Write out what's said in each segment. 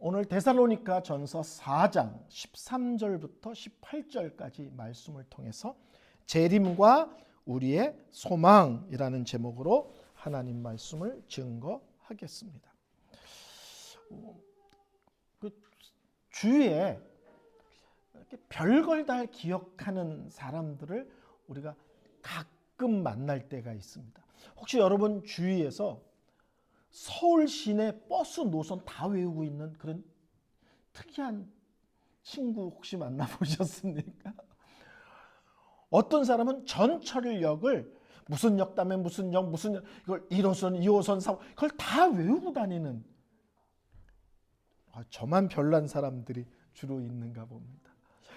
오늘 데살로니가 전서 4장 13절부터 18절까지 말씀을 통해서 재림과 우리의 소망이라는 제목으로 하나님 말씀을 증거하겠습니다. 주위에 이렇게 별걸 다 기억하는 사람들을 우리가 가끔 만날 때가 있습니다. 혹시 여러분 주위에서 서울 시내 버스 노선 다 외우고 있는 그런 특이한 친구 혹시 만나보셨습니까? 어떤 사람은 전철역을 무슨 역 다음에 무슨 역 이걸 1호선, 2호선, 3호선 그걸 다 외우고 다니는 저만 별난 사람들이 주로 있는가 봅니다.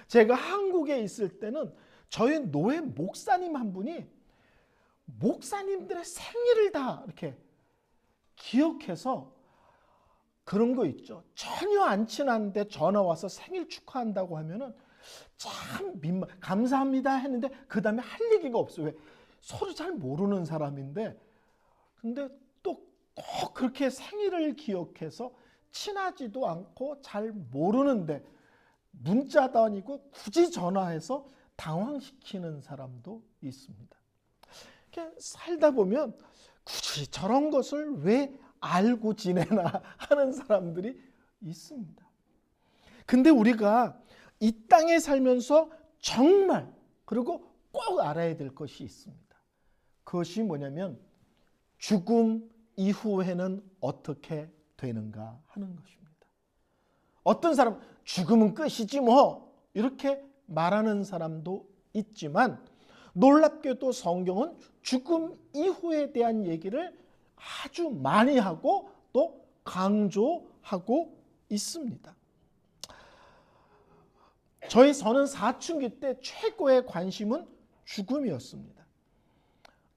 제가 한국에 있을 때는 저희 노회 목사님 한 분이 목사님들의 생일을 다 이렇게 기억해서 그런 거 있죠. 전혀 안 친한데 전화 와서 생일 축하한다고 하면은 참 감사합니다 했는데 그 다음에 할 얘기가 없어요. 왜? 서로 잘 모르는 사람인데 근데 또 꼭 그렇게 생일을 기억해서 친하지도 않고 잘 모르는데 문자도 아니고 굳이 전화해서 당황시키는 사람도 있습니다. 이렇게 살다 보면 굳이 저런 것을 왜 알고 지내나 하는 사람들이 있습니다. 근데 우리가 이 땅에 살면서 정말 그리고 꼭 알아야 될 것이 있습니다. 그것이 뭐냐면 죽음 이후에는 어떻게 되는가 하는 것입니다. 어떤 사람 죽음은 끝이지 뭐 이렇게 말하는 사람도 있지만 놀랍게도 성경은 죽음 이후에 대한 얘기를 아주 많이 하고 또 강조하고 있습니다. 저는 사춘기 때 최고의 관심은 죽음이었습니다.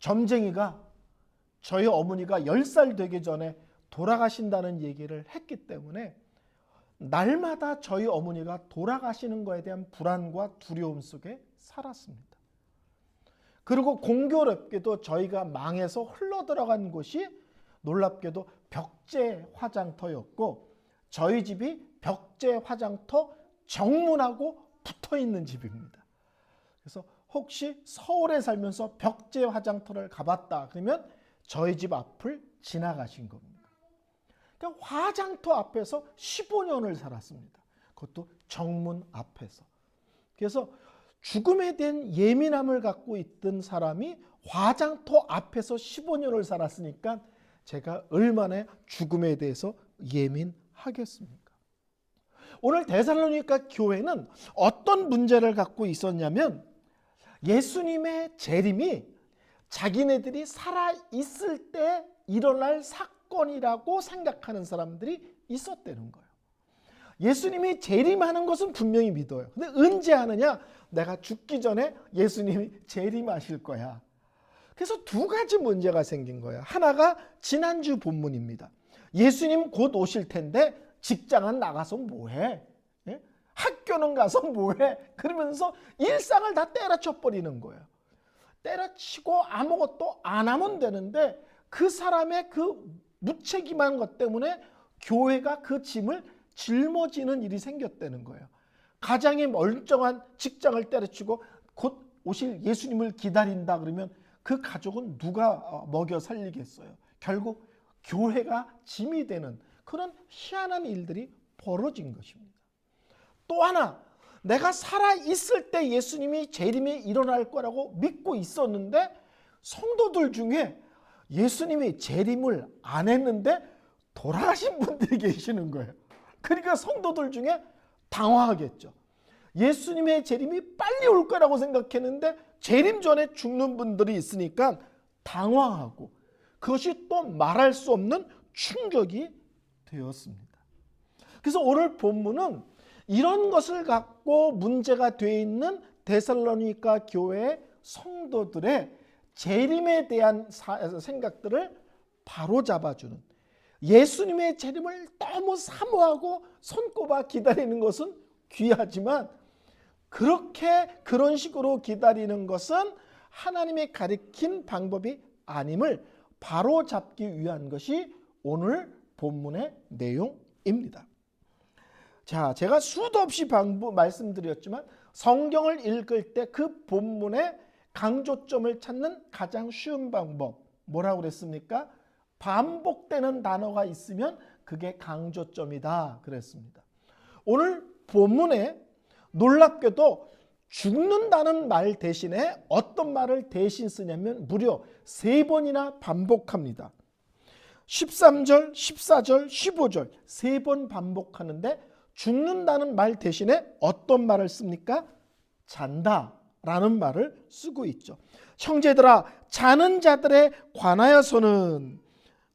점쟁이가 저희 어머니가 10살 되기 전에 돌아가신다는 얘기를 했기 때문에 날마다 저희 어머니가 돌아가시는 것에 대한 불안과 두려움 속에 살았습니다. 그리고 공교롭게도 저희가 망해서 흘러들어간 곳이 놀랍게도 벽제 화장터였고 저희 집이 벽제 화장터 정문하고 붙어있는 집입니다. 그래서 혹시 서울에 살면서 벽제 화장터를 가봤다 그러면 저희 집 앞을 지나가신 겁니다. 그러니까 화장터 앞에서 15년을 살았습니다. 그것도 정문 앞에서. 그래서 죽음에 대한 예민함을 갖고 있던 사람이 화장터 앞에서 15년을 살았으니까 제가 얼마나 죽음에 대해서 예민하겠습니까? 오늘 데살로니가 교회는 어떤 문제를 갖고 있었냐면 예수님의 재림이 자기네들이 살아있을 때 일어날 사건이라고 생각하는 사람들이 있었다는 거예요. 예수님이 재림하는 것은 분명히 믿어요. 근데 언제 하느냐? 내가 죽기 전에 예수님이 재림하실 거야. 그래서 두 가지 문제가 생긴 거예요. 하나가 지난주 본문입니다. 예수님 곧 오실 텐데 직장은 나가서 뭐해? 예? 학교는 가서 뭐해? 그러면서 일상을 다 때려쳐 버리는 거예요. 때려치고 아무것도 안 하면 되는데 그 사람의 그 무책임한 것 때문에 교회가 그 짐을 짊어지는 일이 생겼다는 거예요. 가장이 멀쩡한 직장을 때려치고 곧 오실 예수님을 기다린다 그러면 그 가족은 누가 먹여 살리겠어요? 결국 교회가 짐이 되는 그런 희한한 일들이 벌어진 것입니다. 또 하나, 내가 살아있을 때 예수님이 재림이 일어날 거라고 믿고 있었는데 성도들 중에 예수님이 재림을 안 했는데 돌아가신 분들이 계시는 거예요. 그러니까 성도들 중에 당황하겠죠. 예수님의 재림이 빨리 올 거라고 생각했는데 재림 전에 죽는 분들이 있으니까 당황하고 그것이 또 말할 수 없는 충격이 되었습니다. 그래서 오늘 본문은 이런 것을 갖고 문제가 되어 있는 데살로니가 교회의 성도들의 재림에 대한 생각들을 바로잡아주는, 예수님의 재림을 너무 사모하고 손꼽아 기다리는 것은 귀하지만 그런 식으로 기다리는 것은 하나님의 가리킨 방법이 아님을 바로잡기 위한 것이 오늘 본문의 내용입니다. 자, 제가 수도 없이 말씀드렸지만 성경을 읽을 때 그 본문의 강조점을 찾는 가장 쉬운 방법 뭐라고 그랬습니까? 반복되는 단어가 있으면 그게 강조점이다 그랬습니다. 오늘 본문에 놀랍게도 죽는다는 말 대신에 어떤 말을 대신 쓰냐면 무려 3번이나 반복합니다. 13절, 14절, 15절 3번 반복하는데 죽는다는 말 대신에 어떤 말을 씁니까? 잔다라는 말을 쓰고 있죠. 형제들아, 자는 자들에 관하여서는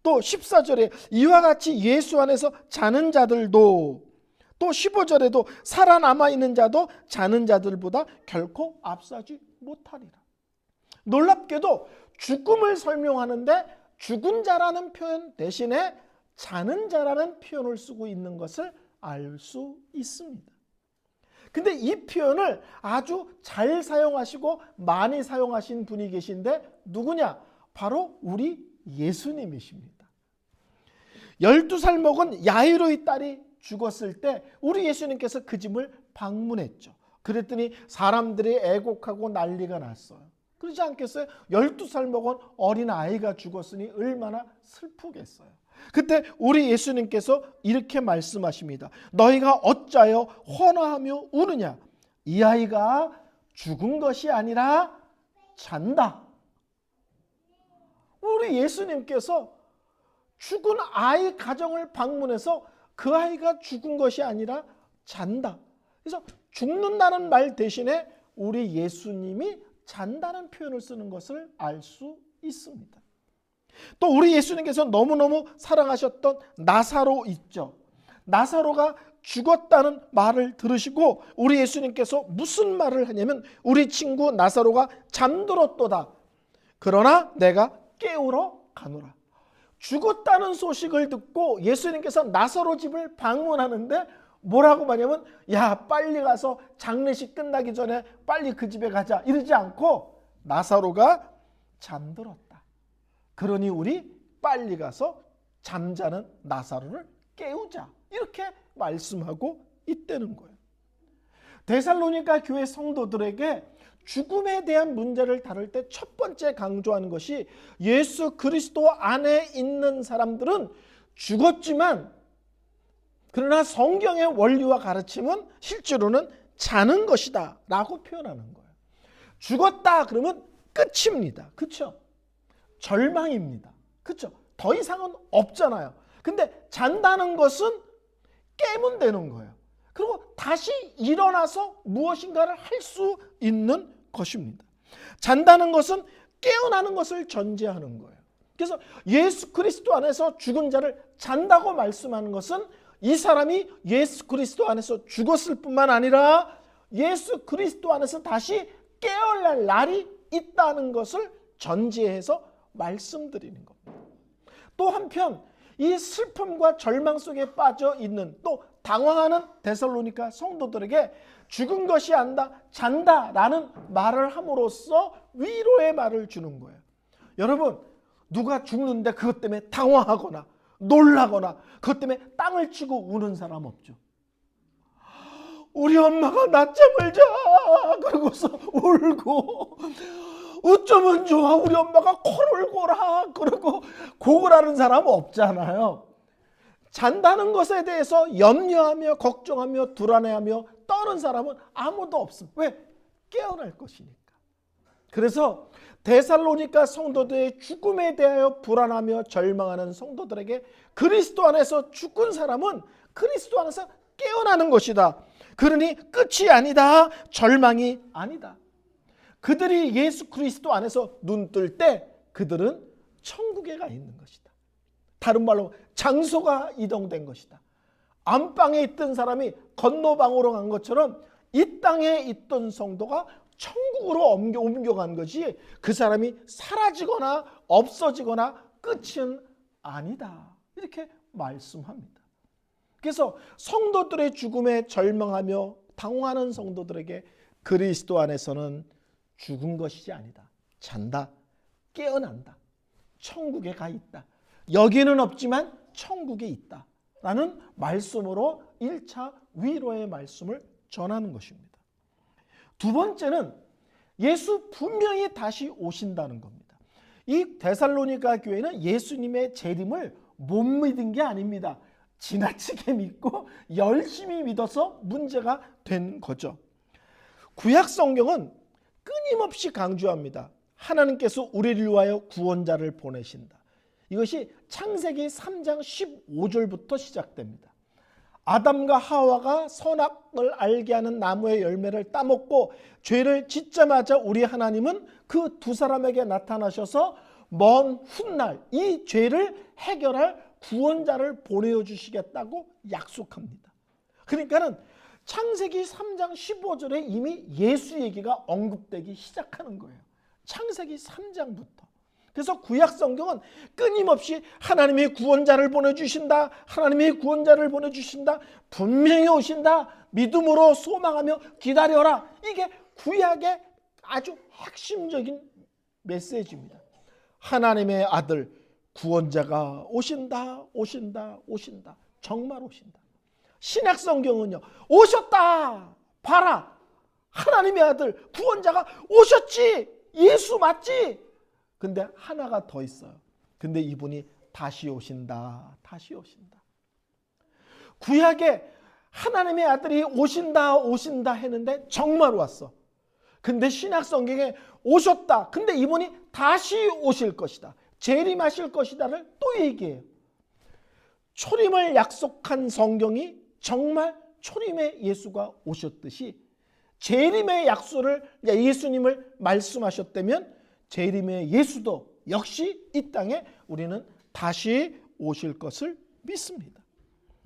또 14절에 이와 같이 예수 안에서 자는 자들도 또 15절에도 살아남아 있는 자도 자는 자들보다 결코 앞서지 못하리라. 놀랍게도 죽음을 설명하는데 죽은 자라는 표현 대신에 자는 자라는 표현을 쓰고 있는 것을 알 수 있습니다. 근데 이 표현을 아주 잘 사용하시고 많이 사용하신 분이 계신데 누구냐? 바로 우리 예수님이십니다. 12살 먹은 야이로의 딸이 죽었을 때 우리 예수님께서 그 집을 방문했죠. 그랬더니 사람들이 애곡하고 난리가 났어요. 그러지 않겠어요? 12살 먹은 어린 아이가 죽었으니 얼마나 슬프겠어요. 그때 우리 예수님께서 이렇게 말씀하십니다. 너희가 어찌하여 환호하며 우느냐? 이 아이가 죽은 것이 아니라 잔다. 우리 예수님께서 죽은 아이 가정을 방문해서 그 아이가 죽은 것이 아니라 잔다. 그래서 죽는다는 말 대신에 우리 예수님이 잔다는 표현을 쓰는 것을 알 수 있습니다. 또 우리 예수님께서 너무너무 사랑하셨던 나사로 있죠. 나사로가 죽었다는 말을 들으시고 우리 예수님께서 무슨 말을 하냐면 우리 친구 나사로가 잠들었도다. 그러나 내가 깨우러 가노라. 죽었다는 소식을 듣고 예수님께서 나사로 집을 방문하는데 뭐라고 말하냐면 야 빨리 가서 장례식 끝나기 전에 빨리 그 집에 가자 이러지 않고 나사로가 잠들었다. 그러니 우리 빨리 가서 잠자는 나사로를 깨우자 이렇게 말씀하고 있다는 거예요. 데살로니가 교회 성도들에게 죽음에 대한 문제를 다룰 때 첫 번째 강조하는 것이 예수 그리스도 안에 있는 사람들은 죽었지만 그러나 성경의 원리와 가르침은 실제로는 자는 것이다 라고 표현하는 거예요. 죽었다 그러면 끝입니다. 그렇죠? 절망입니다. 그렇죠? 더 이상은 없잖아요. 근데 잔다는 것은 깨면 되는 거예요. 그리고 다시 일어나서 무엇인가를 할 수 있는 것입니다. 잔다는 것은 깨어나는 것을 전제하는 거예요. 그래서 예수 그리스도 안에서 죽은 자를 잔다고 말씀하는 것은 이 사람이 예수 그리스도 안에서 죽었을 뿐만 아니라 예수 그리스도 안에서 다시 깨어날 날이 있다는 것을 전제해서 말씀드리는 겁니다. 또 한편 이 슬픔과 절망 속에 빠져 있는 또 당황하는 데살로니가 성도들에게 죽은 것이 아니다 잔다라는 말을 함으로써 위로의 말을 주는 거예요. 여러분 누가 죽는데 그것 때문에 당황하거나 놀라거나 그것 때문에 땅을 치고 우는 사람 없죠. 우리 엄마가 낮잠을 자 그러고서 울고 어쩌면 좋아 우리 엄마가 코를 골아 그러고 고글하는 사람 없잖아요. 잔다는 것에 대해서 염려하며 걱정하며 불안해하며 떠는 사람은 아무도 없습니다. 왜? 깨어날 것이니까. 그래서 데살로니가 성도들의 죽음에 대하여 불안하며 절망하는 성도들에게 그리스도 안에서 죽은 사람은 그리스도 안에서 깨어나는 것이다. 그러니 끝이 아니다. 절망이 아니다. 그들이 예수 그리스도 안에서 눈 뜰 때 그들은 천국에 가 있는 것이다. 다른 말로 장소가 이동된 것이다. 안방에 있던 사람이 건너방으로 간 것처럼 이 땅에 있던 성도가 천국으로 옮겨간 것이 그 사람이 사라지거나 없어지거나 끝은 아니다. 이렇게 말씀합니다. 그래서 성도들의 죽음에 절망하며 당황하는 성도들에게 그리스도 안에서는 죽은 것이 아니다. 잔다. 깨어난다. 천국에 가 있다. 여기는 없지만 천국에 있다. 라는 말씀으로 1차 위로의 말씀을 전하는 것입니다. 두 번째는 예수 분명히 다시 오신다는 겁니다. 이 데살로니가 교회는 예수님의 재림을 못 믿은 게 아닙니다. 지나치게 믿고 열심히 믿어서 문제가 된 거죠. 구약 성경은 끊임없이 강조합니다. 하나님께서 우리를 위하여 구원자를 보내신다. 이것이 창세기 3장 15절부터 시작됩니다. 아담과 하와가 선악을 알게 하는 나무의 열매를 따먹고 죄를 짓자마자 우리 하나님은 그 두 사람에게 나타나셔서 먼 훗날 이 죄를 해결할 구원자를 보내주시겠다고 약속합니다. 그러니까는 창세기 3장 15절에 이미 예수 얘기가 언급되기 시작하는 거예요. 창세기 3장부터. 그래서 구약 성경은 끊임없이 하나님의 구원자를 보내주신다. 하나님의 구원자를 보내주신다. 분명히 오신다. 믿음으로 소망하며 기다려라. 이게 구약의 아주 핵심적인 메시지입니다. 하나님의 아들 구원자가 오신다. 오신다. 오신다. 정말 오신다. 신약 성경은요. 오셨다. 봐라. 하나님의 아들 구원자가 오셨지. 예수 맞지? 근데 하나가 더 있어요. 근데 이분이 다시 오신다. 다시 오신다. 구약에 하나님의 아들이 오신다. 오신다 했는데 정말 왔어. 근데 신약 성경에 오셨다. 근데 이분이 다시 오실 것이다. 재림하실 것이다를 또 얘기해요. 초림을 약속한 성경이 정말 초림의 예수가 오셨듯이 재림의 약속을 예수님을 말씀하셨다면 재림의 예수도 역시 이 땅에 우리는 다시 오실 것을 믿습니다.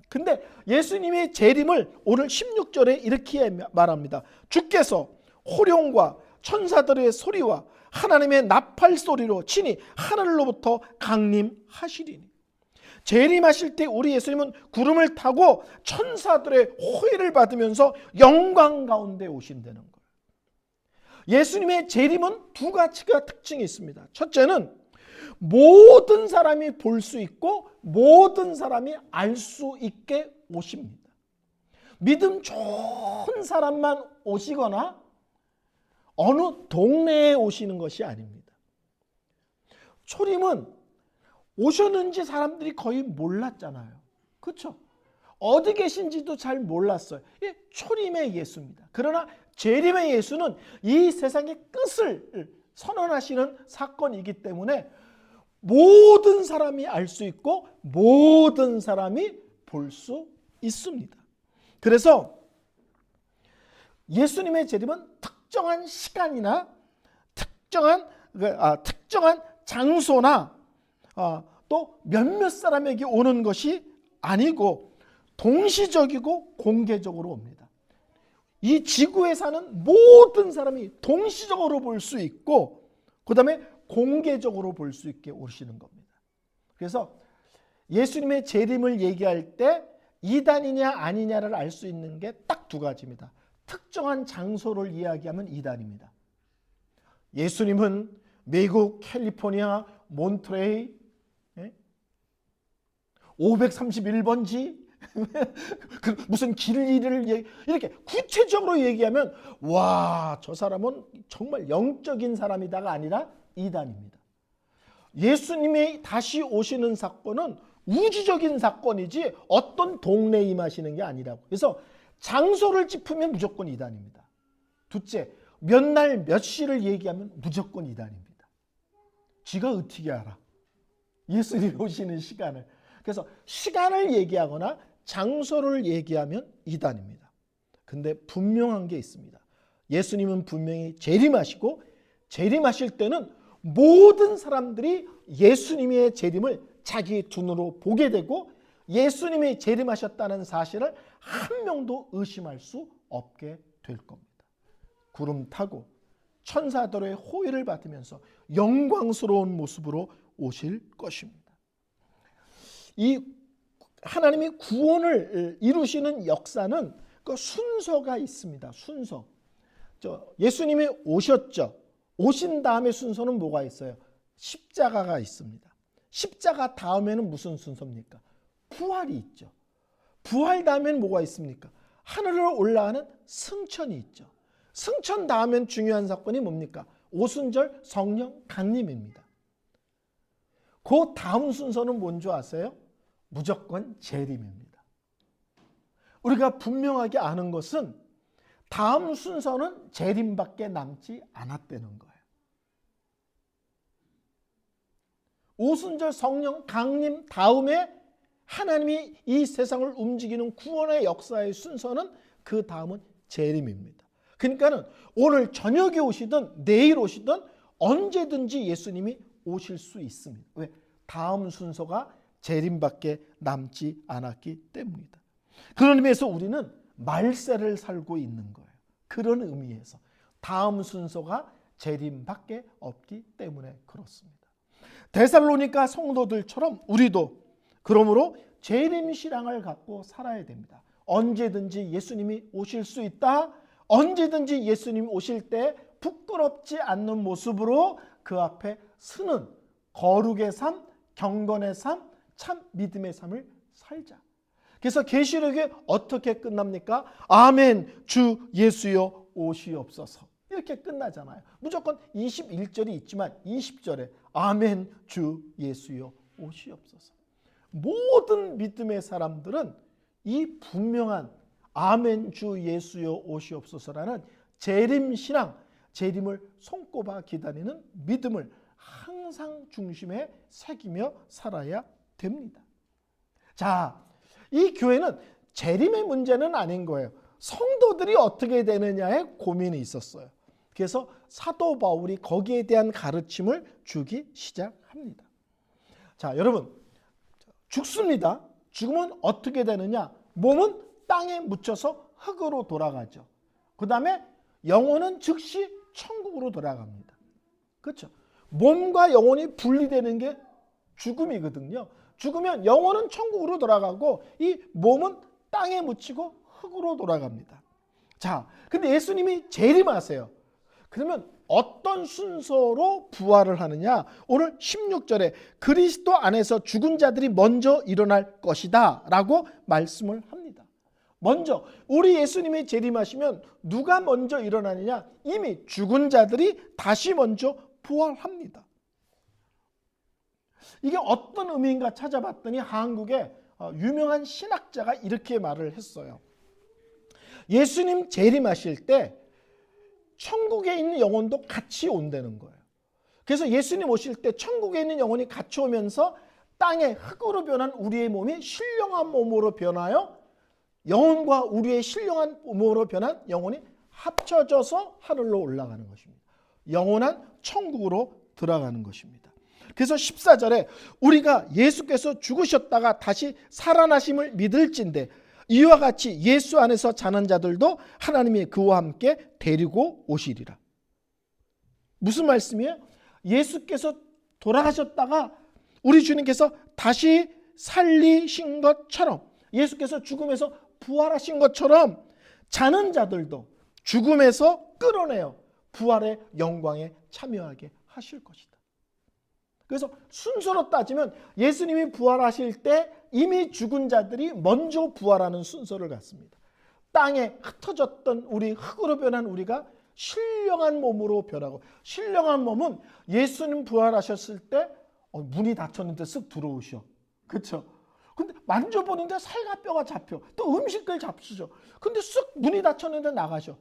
근데 예수님의 재림을 오늘 16절에 이렇게 말합니다. 주께서 호령과 천사들의 소리와 하나님의 나팔 소리로 친히 하늘로부터 강림하시리니. 재림하실 때 우리 예수님은 구름을 타고 천사들의 호의를 받으면서 영광 가운데 오신다는 거예요. 예수님의 재림은 두 가지가 특징이 있습니다. 첫째는 모든 사람이 볼 수 있고 모든 사람이 알 수 있게 오십니다. 믿음 좋은 사람만 오시거나 어느 동네에 오시는 것이 아닙니다. 초림은 오셨는지 사람들이 거의 몰랐잖아요. 그렇죠? 어디 계신지도 잘 몰랐어요. 이 초림의 예수입니다. 그러나 재림의 예수는 이 세상의 끝을 선언하시는 사건이기 때문에 모든 사람이 알 수 있고 모든 사람이 볼 수 있습니다. 그래서 예수님의 재림은 특정한 시간이나 특정한 장소나 또 몇몇 사람에게 오는 것이 아니고 동시적이고 공개적으로 옵니다. 이 지구에 사는 모든 사람이 동시적으로 볼 수 있고 그 다음에 공개적으로 볼 수 있게 오시는 겁니다. 그래서 예수님의 재림을 얘기할 때 이단이냐 아니냐를 알 수 있는 게 딱 두 가지입니다. 특정한 장소를 이야기하면 이단입니다. 예수님은 미국 캘리포니아 몬트레이 531번지 무슨 길 이름을 이렇게 구체적으로 얘기하면 와, 저 사람은 정말 영적인 사람이다가 아니라 이단입니다. 예수님이 다시 오시는 사건은 우주적인 사건이지 어떤 동네에 임하시는 게 아니라고. 그래서 장소를 짚으면 무조건 이단입니다. 둘째, 몇 날 몇 시를 얘기하면 무조건 이단입니다. 지가 어떻게 알아? 예수님이 오시는 시간을. 그래서 시간을 얘기하거나 장소를 얘기하면 이단입니다. 근데 분명한 게 있습니다. 예수님은 분명히 재림하시고 재림하실 때는 모든 사람들이 예수님의 재림을 자기 눈으로 보게 되고 예수님이 재림하셨다는 사실을 한 명도 의심할 수 없게 될 겁니다. 구름 타고 천사들의 호의를 받으면서 영광스러운 모습으로 오실 것입니다. 이 하나님이 구원을 이루시는 역사는 그 순서가 있습니다. 순서. 예수님이 오셨죠. 오신 다음에 순서는 뭐가 있어요? 십자가가 있습니다. 십자가 다음에는 무슨 순서입니까? 부활이 있죠. 부활 다음엔 뭐가 있습니까? 하늘로 올라가는 승천이 있죠. 승천 다음엔 중요한 사건이 뭡니까? 오순절 성령 강림입니다. 그 다음 순서는 뭔지 아세요? 무조건 재림입니다. 우리가 분명하게 아는 것은 다음 순서는 재림밖에 남지 않았다는 거예요. 오순절 성령 강림 다음에 하나님이 이 세상을 움직이는 구원의 역사의 순서는 그 다음은 재림입니다. 그러니까는 오늘 저녁에 오시든 내일 오시든 언제든지 예수님이 오실 수 있습니다. 왜? 다음 순서가 재림밖에 남지 않았기 때문이다. 그런 의미에서 우리는 말세를 살고 있는 거예요. 그런 의미에서 다음 순서가 재림밖에 없기 때문에 그렇습니다. 데살로니가 성도들처럼 우리도 그러므로 재림 신앙을 갖고 살아야 됩니다. 언제든지 예수님이 오실 수 있다. 언제든지 예수님이 오실 때 부끄럽지 않는 모습으로 그 앞에 서는 거룩의 삶, 경건의 삶, 참 믿음의 삶을 살자. 그래서 계시록이 어떻게 끝납니까? 아멘 주 예수여 오시옵소서. 이렇게 끝나잖아요. 무조건 21절이 있지만 20절에 아멘 주 예수여 오시옵소서. 모든 믿음의 사람들은 이 분명한 아멘 주 예수여 오시옵소서라는 재림신앙, 재림을 손꼽아 기다리는 믿음을 항상 중심에 새기며 살아야 됩니다. 자, 이 교회는 재림의 문제는 아닌 거예요. 성도들이 어떻게 되느냐에 고민이 있었어요. 그래서 사도 바울이 거기에 대한 가르침을 주기 시작합니다. 자, 여러분 죽습니다. 죽으면 어떻게 되느냐? 몸은 땅에 묻혀서 흙으로 돌아가죠. 그 다음에 영혼은 즉시 천국으로 돌아갑니다. 그렇죠? 몸과 영혼이 분리되는 게 죽음이거든요. 죽으면 영혼은 천국으로 돌아가고 이 몸은 땅에 묻히고 흙으로 돌아갑니다. 자, 근데 예수님이 재림하세요. 그러면 어떤 순서로 부활을 하느냐? 오늘 16절에 그리스도 안에서 죽은 자들이 먼저 일어날 것이다 라고 말씀을 합니다. 먼저 우리 예수님이 재림하시면 누가 먼저 일어나느냐? 이미 죽은 자들이 다시 먼저 부활합니다. 이게 어떤 의미인가 찾아봤더니 한국의 유명한 신학자가 이렇게 말을 했어요. 예수님 재림하실 때 천국에 있는 영혼도 같이 온다는 거예요. 그래서 예수님 오실 때 천국에 있는 영혼이 같이 오면서 땅에 흙으로 변한 우리의 몸이 신령한 몸으로 변하여 영혼과 우리의 신령한 몸으로 변한 영혼이 합쳐져서 하늘로 올라가는 것입니다. 영원한 천국으로 들어가는 것입니다. 그래서 14절에 우리가 예수께서 죽으셨다가 다시 살아나심을 믿을진대 이와 같이 예수 안에서 자는 자들도 하나님이 그와 함께 데리고 오시리라. 무슨 말씀이에요? 예수께서 돌아가셨다가 우리 주님께서 다시 살리신 것처럼 예수께서 죽음에서 부활하신 것처럼 자는 자들도 죽음에서 끌어내어 부활의 영광에 참여하게 하실 것이다. 그래서 순서로 따지면 예수님이 부활하실 때 이미 죽은 자들이 먼저 부활하는 순서를 갖습니다. 땅에 흩어졌던 우리 흙으로 변한 우리가 신령한 몸으로 변하고 신령한 몸은 예수님 부활하셨을 때 문이 닫혔는데 쓱 들어오셔. 그렇죠? 근데 만져보는데 살과 뼈가 잡혀. 또 음식을 잡수죠. 근데 쓱 문이 닫혔는데 나가셔.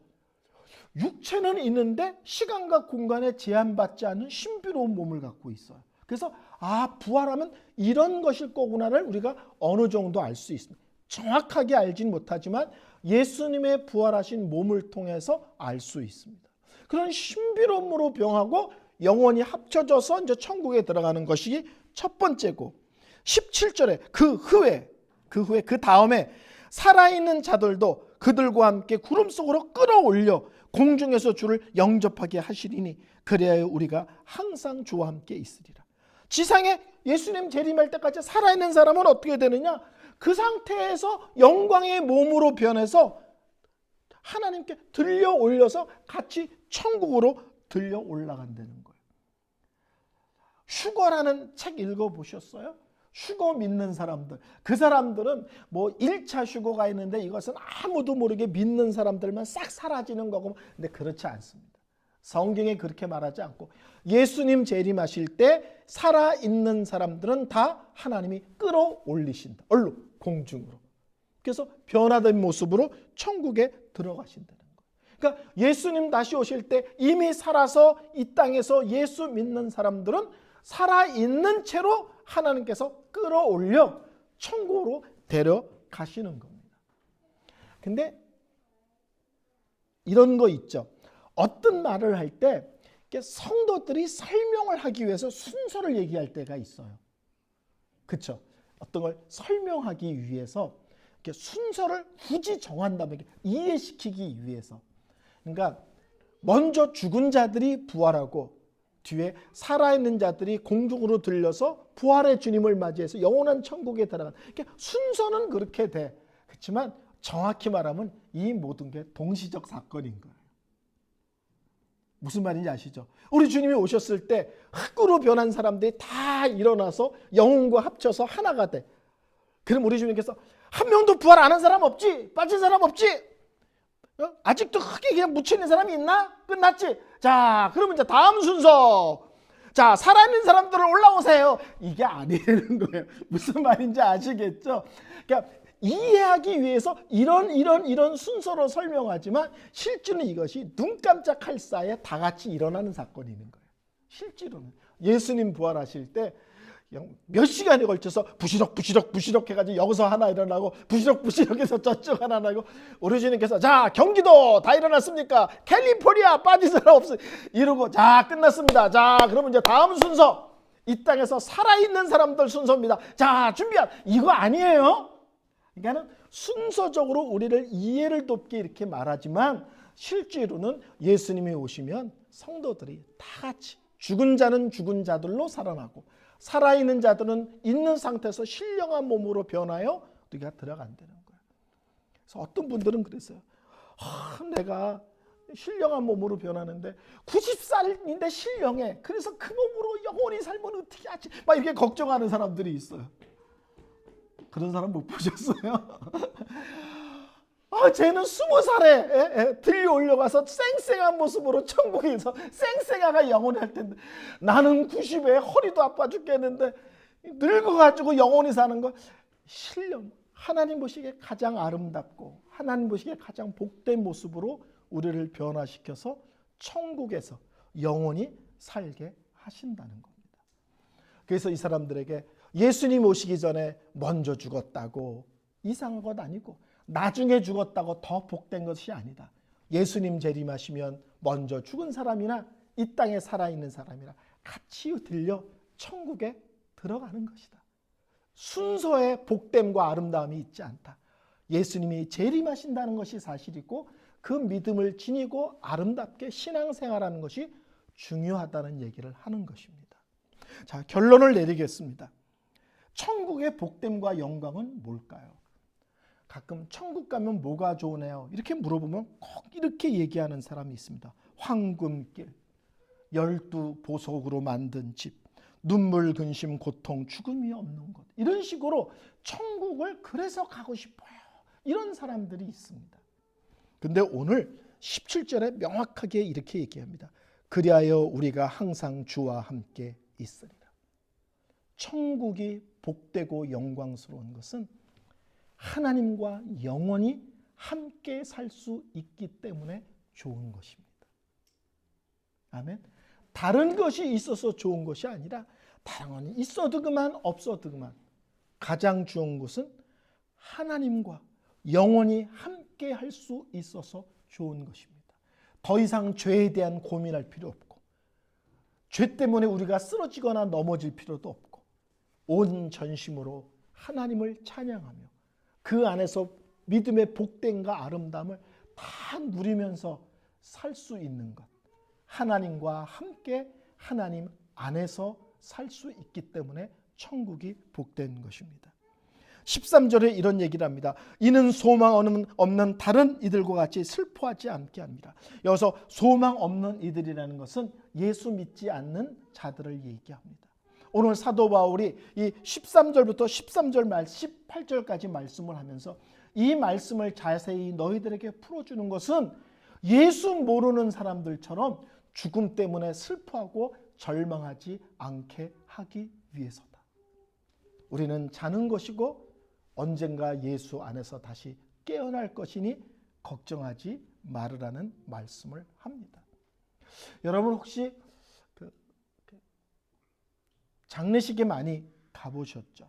육체는 있는데 시간과 공간에 제한받지 않는 신비로운 몸을 갖고 있어요. 그래서 부활하면 이런 것일 거구나를 우리가 어느 정도 알 수 있습니다. 정확하게 알진 못하지만 예수님의 부활하신 몸을 통해서 알 수 있습니다. 그런 신비로운 몸으로 병하고 영혼이 합쳐져서 이제 천국에 들어가는 것이 첫 번째고 17절에 그 다음에 살아있는 자들도 그들과 함께 구름 속으로 끌어올려 공중에서 주를 영접하게 하시리니 그래야 우리가 항상 주와 함께 있으리라. 지상에 예수님 재림할 때까지 살아있는 사람은 어떻게 되느냐? 그 상태에서 영광의 몸으로 변해서 하나님께 들려 올려서 같이 천국으로 들려 올라간다는 거예요. 휴거라는 책 읽어보셨어요? 휴거 믿는 사람들, 그 사람들은 뭐 1차 휴거가 있는데 이것은 아무도 모르게 믿는 사람들만 싹 사라지는 거고, 근데 그렇지 않습니다. 성경에 그렇게 말하지 않고 예수님 재림하실 때 살아있는 사람들은 다 하나님이 끌어올리신다. 얼로 공중으로. 그래서 변화된 모습으로 천국에 들어가신다는 거예요. 그러니까 예수님 다시 오실 때 이미 살아서 이 땅에서 예수 믿는 사람들은 살아있는 채로 하나님께서 끌어올려 천국으로 데려가시는 겁니다. 근데 이런 거 있죠. 어떤 말을 할 때 성도들이 설명을 하기 위해서 순서를 얘기할 때가 있어요. 그렇죠? 어떤 걸 설명하기 위해서 순서를 굳이 정한다면 이해시키기 위해서. 그러니까 먼저 죽은 자들이 부활하고 뒤에 살아있는 자들이 공중으로 들려서 부활의 주님을 맞이해서 영원한 천국에 들어가는, 순서는 그렇게 돼. 그렇지만 정확히 말하면 이 모든 게 동시적 사건인 거예요. 무슨 말인지 아시죠? 우리 주님이 오셨을 때 흙으로 변한 사람들이 다 일어나서 영혼과 합쳐서 하나가 돼. 그럼 우리 주님께서 한 명도 부활 안 한 사람 없지? 빠진 사람 없지? 아직도 흙에 그냥 묻혀있는 사람이 있나? 끝났지? 자, 그러면 이제 다음 순서. 자, 살아있는 사람들을 올라오세요. 이게 아니라는 거예요. 무슨 말인지 아시겠죠? 그러니까 이해하기 위해서 이런 순서로 설명하지만 실제는 이것이 눈 깜짝할 사이에 다 같이 일어나는 사건이 있는 거예요. 실제로는 예수님 부활하실 때 몇 시간에 걸쳐서 부시럭 해가지고 여기서 하나 일어나고 부시럭해서 저쪽 하나 나고, 우리 주님께서 자, 경기도 다 일어났습니까? 캘리포니아 빠진 사람 없어요. 이러고 자, 끝났습니다. 자, 그러면 이제 다음 순서, 이 땅에서 살아있는 사람들 순서입니다. 자, 준비한, 이거 아니에요. 그러니까 순서적으로 우리를 이해를 돕게 이렇게 말하지만 실제로는 예수님이 오시면 성도들이 다 같이 죽은 자는 죽은 자들로 살아나고 살아있는 자들은 있는 상태에서 신령한 몸으로 변하여 우리가 들어간다는 거예요. 그래서 어떤 분들은 그랬어요. 내가 신령한 몸으로 변하는데 90살인데 신령해. 그래서 그 몸으로 영원히 살면 어떻게 하지? 막 이렇게 걱정하는 사람들이 있어요. 그런 사람 못 보셨어요? 쟤는 20살에 들려 올려가서 쌩쌩한 모습으로 천국에서 쌩쌩하가 영원히 할 텐데 나는 90에 허리도 아파 죽겠는데 늙어가지고 영원히 사는 거. 신령, 하나님 보시기에 가장 아름답고 하나님 보시기에 가장 복된 모습으로 우리를 변화시켜서 천국에서 영원히 살게 하신다는 겁니다. 그래서 이 사람들에게 예수님 오시기 전에 먼저 죽었다고 이상한 것 아니고 나중에 죽었다고 더 복된 것이 아니다. 예수님 재림하시면 먼저 죽은 사람이나 이 땅에 살아있는 사람이나 같이 들려 천국에 들어가는 것이다. 순서에 복됨과 아름다움이 있지 않다. 예수님이 재림하신다는 것이 사실이고 그 믿음을 지니고 아름답게 신앙생활하는 것이 중요하다는 얘기를 하는 것입니다. 자, 결론을 내리겠습니다. 천국의 복됨과 영광은 뭘까요? 가끔 천국 가면 뭐가 좋으네요? 이렇게 물어보면 꼭 이렇게 얘기하는 사람이 있습니다. 황금길, 12보석으로 만든 집, 눈물, 근심, 고통, 죽음이 없는 곳. 이런 식으로 천국을 그래서 가고 싶어요. 이런 사람들이 있습니다. 근데 오늘 17절에 명확하게 이렇게 얘기합니다. 그리하여 우리가 항상 주와 함께 있으리라. 천국이 복되고 영광스러운 것은 하나님과 영원히 함께 살 수 있기 때문에 좋은 것입니다. 아멘. 다른 것이 있어서 좋은 것이 아니라 다른 건 있어도 그만 없어도 그만 가장 좋은 것은 하나님과 영원히 함께 할 수 있어서 좋은 것입니다. 더 이상 죄에 대한 고민할 필요 없고 죄 때문에 우리가 쓰러지거나 넘어질 필요도 없고 온 전심으로 하나님을 찬양하며 그 안에서 믿음의 복됨과 아름다움을 다 누리면서 살 수 있는 것. 하나님과 함께 하나님 안에서 살 수 있기 때문에 천국이 복된 것입니다. 13절에 이런 얘기를 합니다. 이는 소망 없는 다른 이들과 같이 슬퍼하지 않게 합니다. 여기서 소망 없는 이들이라는 것은 예수 믿지 않는 자들을 얘기합니다. 오늘 사도 바울이 이 13절부터 18절까지 말씀을 하면서 이 말씀을 자세히 너희들에게 풀어주는 것은 예수 모르는 사람들처럼 죽음 때문에 슬퍼하고 절망하지 않게 하기 위해서다. 우리는 자는 것이고 언젠가 예수 안에서 다시 깨어날 것이니 걱정하지 말으라는 말씀을 합니다. 여러분 혹시 장례식에 많이 가보셨죠?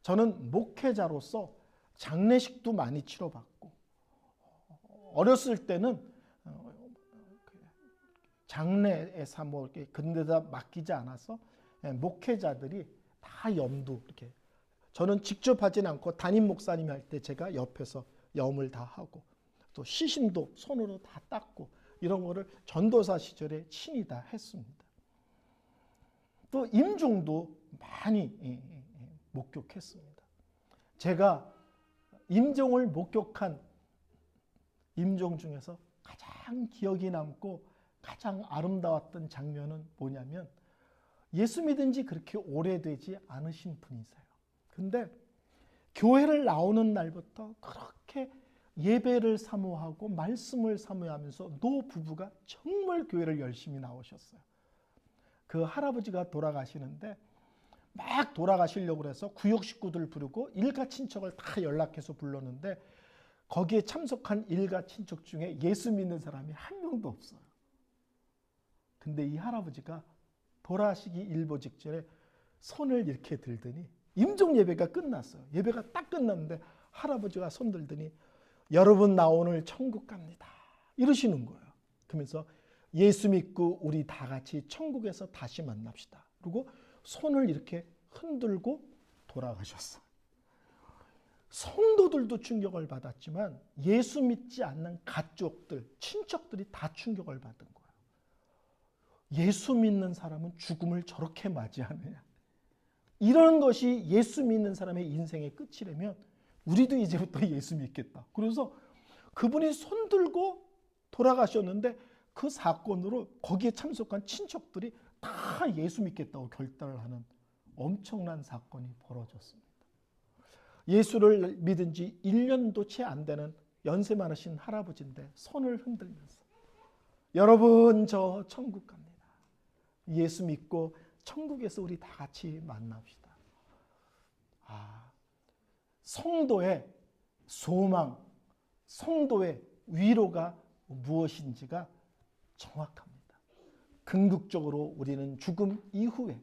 저는 목회자로서 장례식도 많이 치러봤고 어렸을 때는 장례의 사모 근데다 맡기지 않아서 목회자들이 다 염도 이렇게 저는 직접 하진 않고 담임 목사님이 할 때 제가 옆에서 염을 다 하고 또 시신도 손으로 다 닦고 이런 거를 전도사 시절에 친히 다 했습니다. 또 임종도 많이 목격했습니다. 제가 임종을 목격한 임종 중에서 가장 기억이 남고 가장 아름다웠던 장면은 뭐냐면 예수 믿은 지 그렇게 오래되지 않으신 분이세요. 근데 교회를 나오는 날부터 그렇게 예배를 사모하고 말씀을 사모하면서 노 부부가 정말 교회를 열심히 나오셨어요. 그 할아버지가 돌아가시는데 막 돌아가시려고 해서 구역 식구들 부르고 일가 친척을 다 연락해서 불렀는데 거기에 참석한 일가 친척 중에 예수 믿는 사람이 한 명도 없어요. 근데 이 할아버지가 돌아가시기 일보 직전에 손을 이렇게 들더니 임종 예배가 끝났어요. 예배가 딱 끝났는데 할아버지가 손 들더니 여러분 나 오늘 천국 갑니다. 이러시는 거예요. 그러면서 예수 믿고 우리 다 같이 천국에서 다시 만납시다. 그리고 손을 이렇게 흔들고 돌아가셨어요. 성도들도 충격을 받았지만 예수 믿지 않는 가족들, 친척들이 다 충격을 받은 거예요. 예수 믿는 사람은 죽음을 저렇게 맞이하느냐. 이런 것이 예수 믿는 사람의 인생의 끝이라면 우리도 이제부터 예수 믿겠다. 그래서 그분이 손들고 돌아가셨는데 그 사건으로 거기에 참석한 친척들이 다 예수 믿겠다고 결단을 하는 엄청난 사건이 벌어졌습니다. 예수를 믿은 지 1년도 채 안 되는 연세 많으신 할아버지인데 손을 흔들면서 여러분 저 천국 갑니다. 예수 믿고 천국에서 우리 다 같이 만납시다. 성도의 소망, 성도의 위로가 무엇인지가 정확합니다. 궁극적으로 우리는 죽음 이후에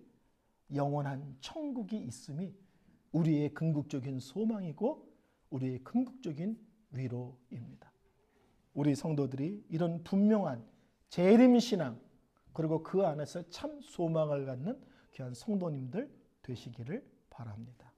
영원한 천국이 있음이 우리의 궁극적인 소망이고 우리의 궁극적인 위로입니다. 우리 성도들이 이런 분명한 재림신앙 그리고 그 안에서 참 소망을 갖는 귀한 성도님들 되시기를 바랍니다.